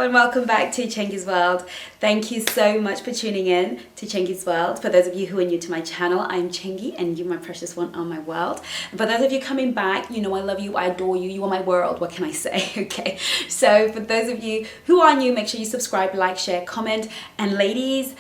and welcome back to Chengi's World. Thank you so much for tuning in to Chengi's World. For those of you who are new to my channel, I'm Chengi and you, my precious one, are my world. And for those of you coming back, you know I love you, I adore you, you are my world. What can I say? Okay, so for those of you who are new, make sure you subscribe, like, share, comment, and ladies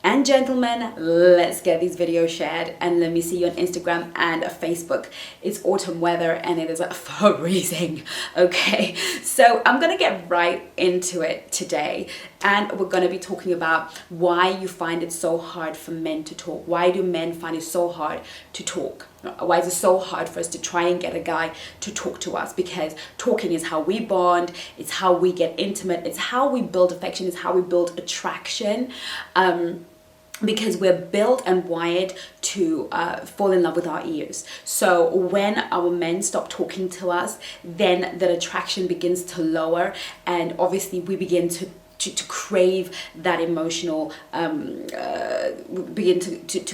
and gentlemen, let's get these videos shared and let me see you on Instagram and Facebook. It's autumn weather and it is freezing. Okay, so I'm gonna get right into it today, and we're gonna be talking about why you find it so hard for men to talk. Why do men find it so hard to talk? Why is it so hard for us to try and get a guy to talk to us? Because talking is how we bond, it's how we get intimate, it's how we build affection, it's how we build attraction. Because we're built and wired to fall in love with our ears. So when our men stop talking to us, then the attraction begins to lower, and obviously we begin to crave that emotional,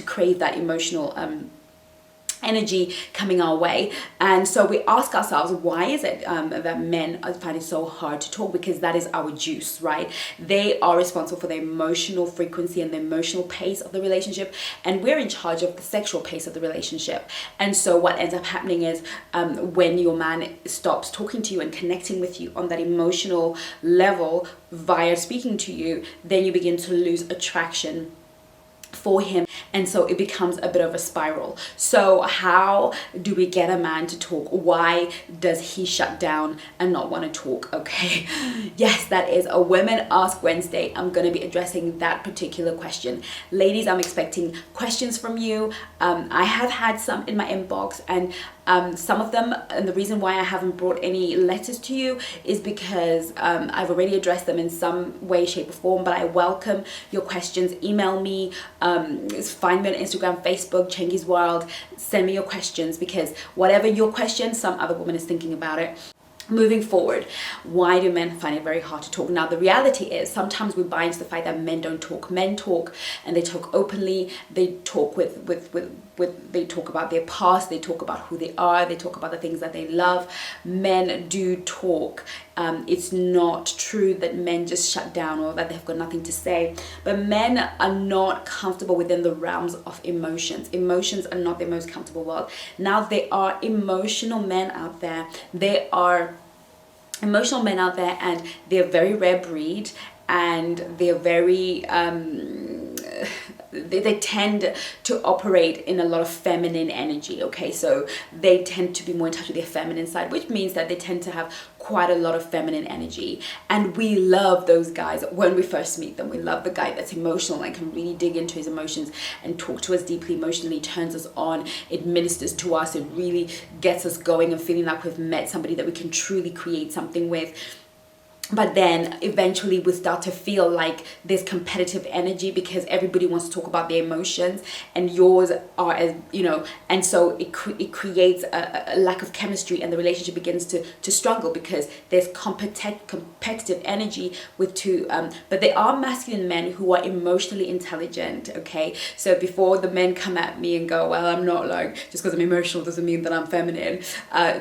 crave that emotional energy coming our way. And so we ask ourselves, why is it that men find it so hard to talk? Because that is our juice, right? They are responsible for the emotional frequency and the emotional pace of the relationship, and we're in charge of the sexual pace of the relationship. And so what ends up happening is when your man stops talking to you and connecting with you on that emotional level via speaking to you, then you begin to lose attraction for him, and so it becomes a bit of a spiral. So how do we get a man to talk? Why does he shut down and not want to talk? Okay, yes, that is a Women Ask Wednesday. I'm going to be addressing that particular question. Ladies, I'm expecting questions from you. I have had some in my inbox, and some of them, and the reason why I haven't brought any letters to you is because I've already addressed them in some way, shape or form, but I welcome your questions. Email me, find me on Instagram, Facebook, Chengi's World, send me your questions, because whatever your question, some other woman is thinking about it. Moving forward, why do men find it very hard to talk? Now, the reality is sometimes we buy into the fact that men don't talk. Men talk, and they talk openly. They talk they talk about their past. They talk about who they are. They talk about the things that they love. Men do talk. It's not true that men just shut down or that they've got nothing to say. But men are not comfortable within the realms of emotions. Emotions are not their most comfortable world. Now, there are emotional men out there. There are emotional men out there, and they're a very rare breed, and they're very they tend to operate in a lot of feminine energy. Okay, so they tend to be more in touch with their feminine side, which means that they tend to have quite a lot of feminine energy, and we love those guys when we first meet them. We love the guy that's emotional and can really dig into his emotions and talk to us deeply emotionally, turns us on, it ministers to us, it really gets us going and feeling like we've met somebody that we can truly create something with. But then eventually we start to feel like there's competitive energy because everybody wants to talk about their emotions, and yours are, as you know, and so it creates a lack of chemistry, and the relationship begins to struggle because there's competitive energy with two. But there are masculine men who are emotionally intelligent. Okay, so before the men come at me and go, well, I'm not, like, just because I'm emotional doesn't mean that I'm feminine.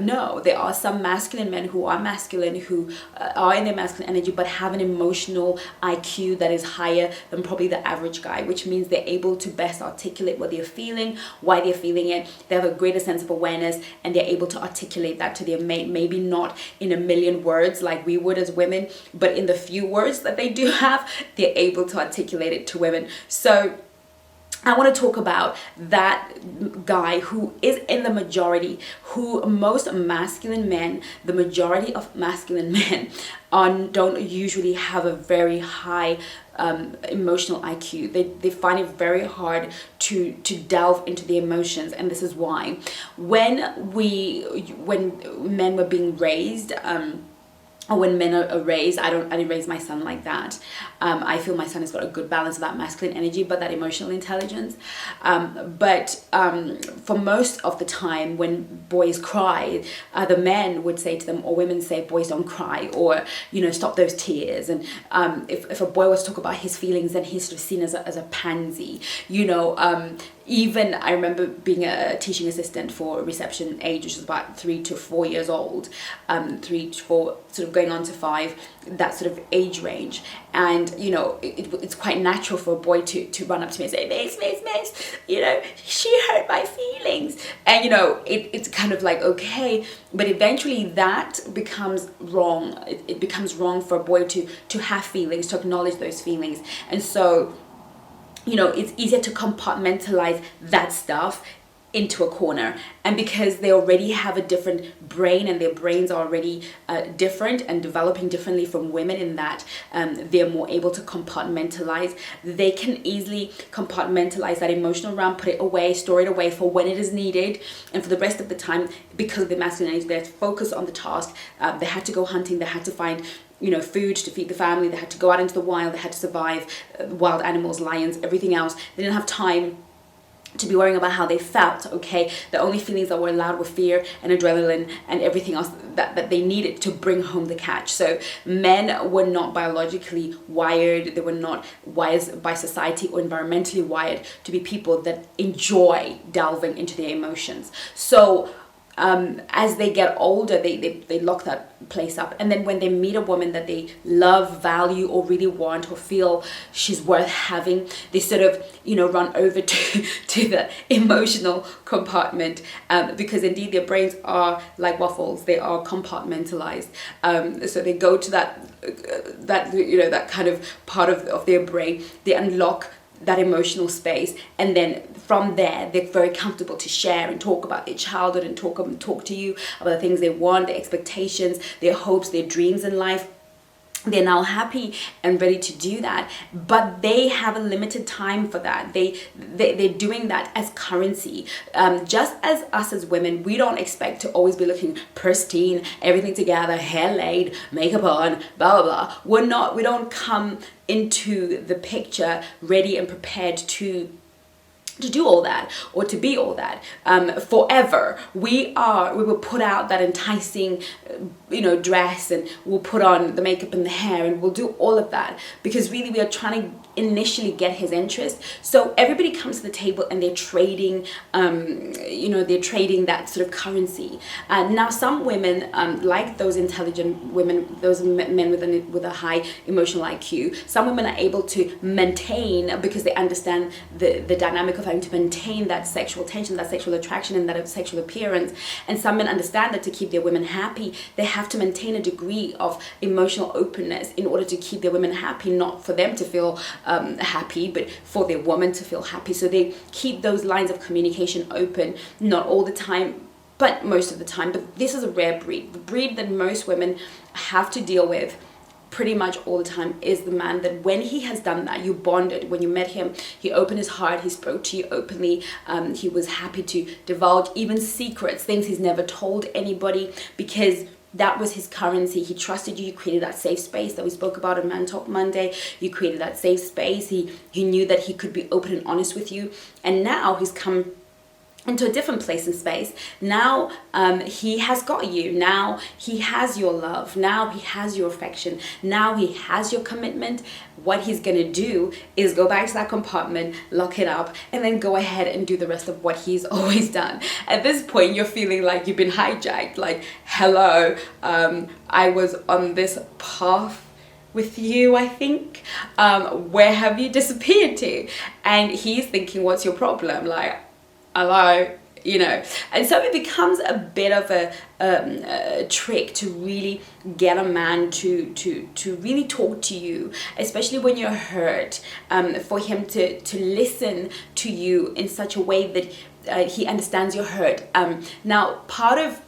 No, there are some masculine men who are masculine, who are in their masculine energy but have an emotional IQ that is higher than probably the average guy, which means they're able to best articulate what they're feeling, why they're feeling it. They have a greater sense of awareness, and they're able to articulate that to their mate, maybe not in a million words like we would as women, but in the few words that they do have, they're able to articulate it to women. So I want to talk about that guy who is in the majority, who most masculine men, the majority of masculine men don't usually have a very high emotional IQ. They find it very hard to delve into the emotions, and this is why. When men were being raised, or when men are raised, I didn't raise my son like that. I feel my son has got a good balance of that masculine energy, but that emotional intelligence. But for most of the time, when boys cry, the men would say to them, or women say, boys don't cry, or, you know, stop those tears. And if a boy was to talk about his feelings, then he's sort of seen as a pansy. You know, even I remember being a teaching assistant for reception age, which was about 3 to 4 years old, 3 to 4, sort of going on to 5, that sort of age range. And, you know, it's quite natural for a boy to run up to me and say, miss, you know, she hurt my feelings. And, you know, it's kind of like, okay, but eventually that becomes wrong. It becomes wrong for a boy to have feelings, to acknowledge those feelings. And so, you know, it's easier to compartmentalize that stuff into a corner. And because they already have a different brain, and their brains are already different and developing differently from women, in that they're more able to compartmentalize, they can easily compartmentalize that emotional realm, put it away, store it away for when it is needed. And for the rest of the time, because of the masculinity, they're focused on the task. They had to go hunting, they had to find, you know, food to feed the family, they had to go out into the wild, they had to survive wild animals, lions, everything else. They didn't have time to be worrying about how they felt. Okay, the only feelings that were allowed were fear and adrenaline and everything else that they needed to bring home the catch. So men were not biologically wired, they were not wired by society or environmentally wired to be people that enjoy delving into their emotions. So as they get older, they lock that place up. And then when they meet a woman that they love, value, or really want, or feel she's worth having, they sort of, you know, run over to the emotional compartment, because indeed their brains are like waffles. They are compartmentalized. So they go to that you know, that kind of part of their brain. They unlock that emotional space, and then from there they're very comfortable to share and talk about their childhood, and talk to you about the things they want, their expectations, their hopes, their dreams in life. They're now happy and ready to do that, but they have a limited time for that. They're doing that as currency. Just as us as women, we don't expect to always be looking pristine, everything together, hair laid, makeup on, blah blah blah. We don't come into the picture ready and prepared to do all that, or to be all that forever. We will put out that enticing you know, dress, and we'll put on the makeup and the hair, and we'll do all of that because really we are trying to initially get his interest. So everybody comes to the table and they're trading you know, they're trading that sort of currency. Now some women, like those intelligent women, those men with a high emotional IQ, some women are able to maintain, because they understand the dynamic of having to maintain that sexual tension, that sexual attraction, and that sexual appearance. And some men understand that to keep their women happy, they have to maintain a degree of emotional openness in order to keep their women happy, not for them to feel happy, but for their woman to feel happy. So they keep those lines of communication open, not all the time, but most of the time. But this is a rare breed. The breed that most women have to deal with pretty much all the time is the man that when he has done that, you bonded. When you met him, he opened his heart, he spoke to you openly, he was happy to divulge even secrets, things he's never told anybody, because that was his currency. He trusted you. You created that safe space that we spoke about on Man Talk Monday. You created that safe space. He knew that he could be open and honest with you. And now he's come into a different place and space. Now he has got you. Now he has your love. Now he has your affection. Now he has your commitment. What he's gonna do is go back to that compartment, lock it up, and then go ahead and do the rest of what he's always done. At this point, you're feeling like you've been hijacked. Like, hello, I was on this path with you, I think. Where have you disappeared to? And he's thinking, what's your problem? Like, hello, you know. And so it becomes a bit of a trick to really get a man to really talk to you, especially when you're hurt, for him to listen to you in such a way that he understands your hurt. Now, part of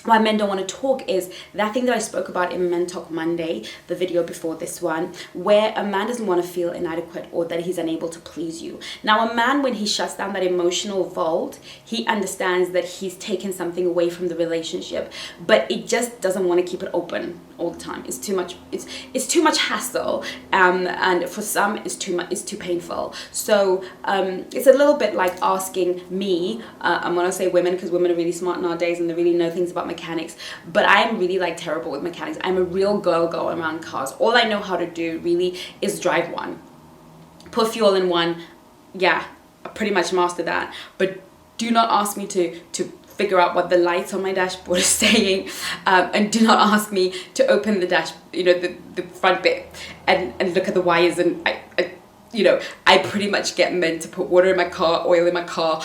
why men don't want to talk is that thing that I spoke about in Men Talk Monday, the video before this one, where a man doesn't want to feel inadequate or that he's unable to please you. Now, a man, when he shuts down that emotional vault, he understands that he's taken something away from the relationship, but it just doesn't want to keep it open all the time. It's too much. It's too much hassle, and for some, it's too painful. So it's a little bit like asking me. I'm gonna say women, because women are really smart nowadays and they really know things about mechanics, but I am really like terrible with mechanics. I'm a real girl going around cars. All I know how to do really is drive one, put fuel in one, yeah, pretty much mastered that. But do not ask me to figure out what the lights on my dashboard are saying, and do not ask me to open the the front bit and look at the wires. And I pretty much get men to put water in my car, oil in my car.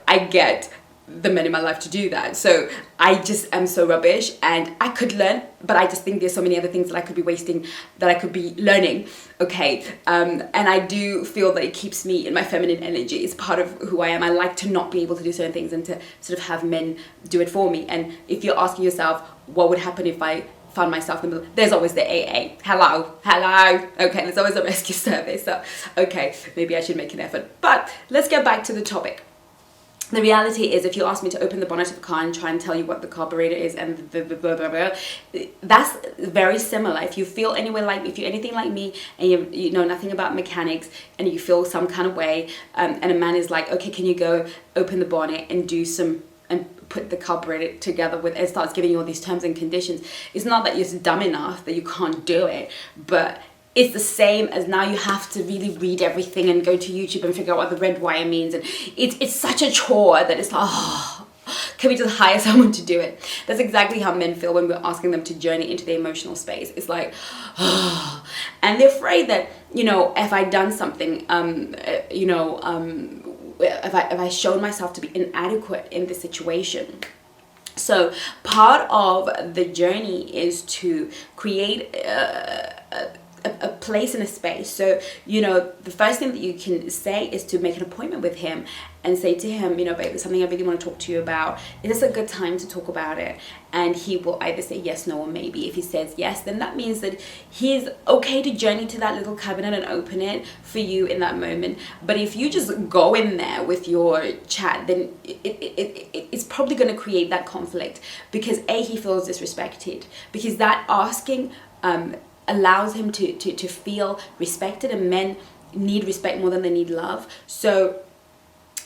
I get the men in my life to do that. So I just am so rubbish, and I could learn, but I just think there's so many other things that I could be wasting, that I could be learning. Okay. And I do feel that it keeps me in my feminine energy. It's part of who I am. I like to not be able to do certain things and to sort of have men do it for me. And if you're asking yourself, what would happen if I found myself in the middle, there's always the AA. Hello. Okay, there's always a rescue service. So, okay, maybe I should make an effort. But let's get back to the topic. The reality is, if you ask me to open the bonnet of a car and try and tell you what the carburetor is and blah, blah, blah, blah, blah, that's very similar. If you feel if you're anything like me and you know nothing about mechanics and you feel some kind of way, and a man is like, okay, can you go open the bonnet and do some, and put the carburetor together with, and starts giving you all these terms and conditions. It's not that you're dumb enough that you can't do it, but it's the same as now you have to really read everything and go to YouTube and figure out what the red wire means. And it's such a chore that it's like, oh, can we just hire someone to do it? That's exactly how men feel when we're asking them to journey into the emotional space. It's like, oh, and they're afraid that, if I'd done something, if I showed myself to be inadequate in this situation. So part of the journey is to create a place and a space. So, the first thing that you can say is to make an appointment with him and say to him, babe, there's something I really want to talk to you about. Is this a good time to talk about it? And he will either say yes, no, or maybe. If he says yes, then that means that he's okay to journey to that little cabinet and open it for you in that moment. But if you just go in there with your chat, then it's probably going to create that conflict, because he feels disrespected, because that asking allows him to feel respected, and men need respect more than they need love. So,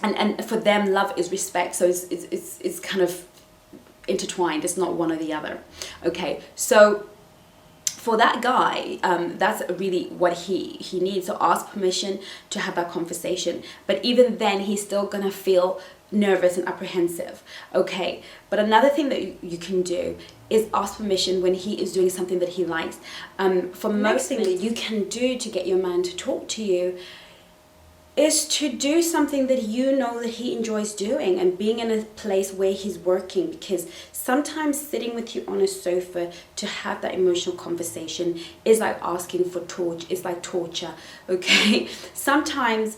and for them, love is respect. So it's kind of intertwined. It's not one or the other. Okay, so for that guy, that's really what he needs. So ask permission to have that conversation. But even then, he's still gonna feel nervous and apprehensive. Okay, but another thing that you can do is ask permission when he is doing something that he likes. For most things that you can do to get your man to talk to you is to do something that you know that he enjoys doing, and being in a place where he's working, because sometimes sitting with you on a sofa to have that emotional conversation is like asking for torture. It's like torture. Okay, sometimes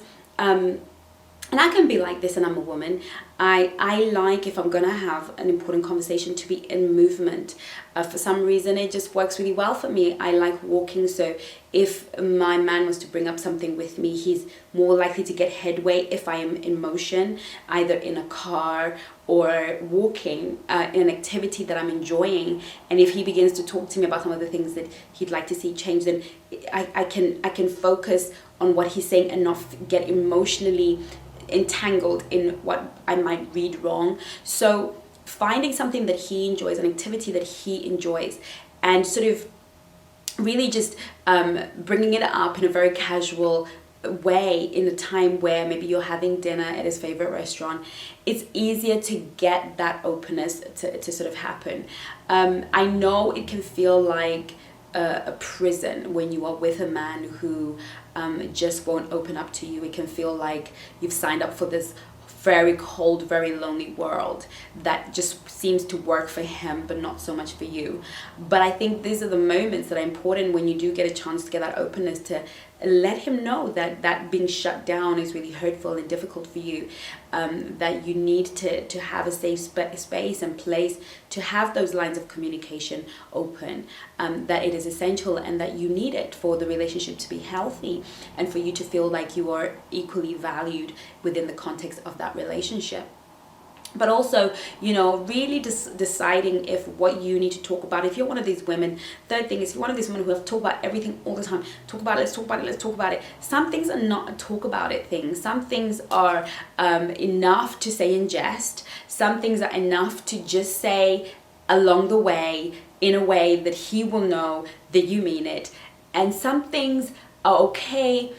and I can be like this, and I'm a woman. I like, if I'm gonna have an important conversation, to be in movement. For some reason, it just works really well for me. I like walking, so if my man wants to bring up something with me, he's more likely to get headway if I am in motion, either in a car or walking, in an activity that I'm enjoying. And if he begins to talk to me about some of the things that he'd like to see change, then I can focus on what he's saying and not get emotionally entangled in what I might read wrong. So finding something that he enjoys, an activity that he enjoys, and sort of really just bringing it up in a very casual way in a time where maybe you're having dinner at his favorite restaurant, it's easier to get that openness to sort of happen. I know it can feel like a prison when you are with a man who just won't open up to you. It can feel like you've signed up for this very cold, very lonely world that just seems to work for him but not so much for you. But I think these are the moments that are important when you do get a chance to get that openness, to let him know that being shut down is really hurtful and difficult for you, that you need to have a safe space and place to have those lines of communication open, that it is essential and that you need it for the relationship to be healthy and for you to feel like you are equally valued within the context of that relationship. But also, really deciding if what you need to talk about, if you're one of these women, third thing is, if you're one of these women who have to talk about everything all the time, talk about it, let's talk about it, let's talk about it. Some things are not a talk about it thing. Some things are enough to say in jest. Some things are enough to just say along the way in a way that he will know that you mean it. And some things are okay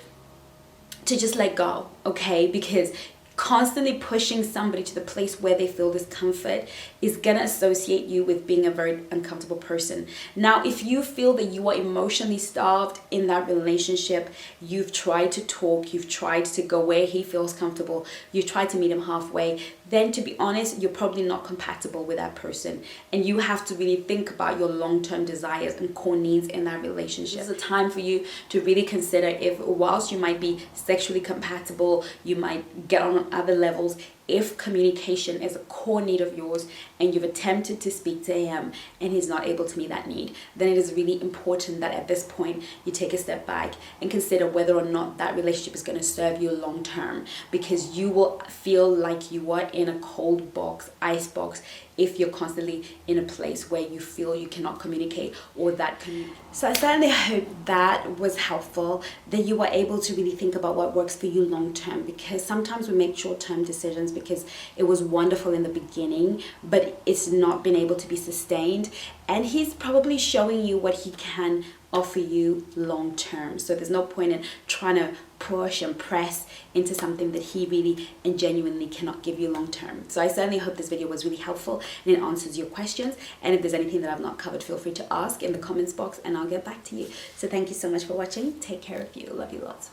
to just let go, okay? Because constantly pushing somebody to the place where they feel discomfort is going to associate you with being a very uncomfortable person. Now, if you feel that you are emotionally starved in that relationship, you've tried to talk, you've tried to go where he feels comfortable, you've tried to meet him halfway, then to be honest, you're probably not compatible with that person. And you have to really think about your long-term desires and core needs in that relationship. It's a time for you to really consider if, whilst you might be sexually compatible, you might get on other levels, if communication is a core need of yours and you've attempted to speak to him and he's not able to meet that need, then it is really important that at this point you take a step back and consider whether or not that relationship is going to serve you long term, because you will feel like you are in a cold box, ice box, if you're constantly in a place where you feel you cannot communicate or that So I certainly hope that was helpful, that you were able to really think about what works for you long term, because sometimes we make short-term decisions because it was wonderful in the beginning, but it's not been able to be sustained. And he's probably showing you what he can offer you long term. So there's no point in trying to push and press into something that he really and genuinely cannot give you long term. So I certainly hope this video was really helpful and it answers your questions. And if there's anything that I've not covered, feel free to ask in the comments box and I'll get back to you. So thank you so much for watching. Take care of you. Love you lots.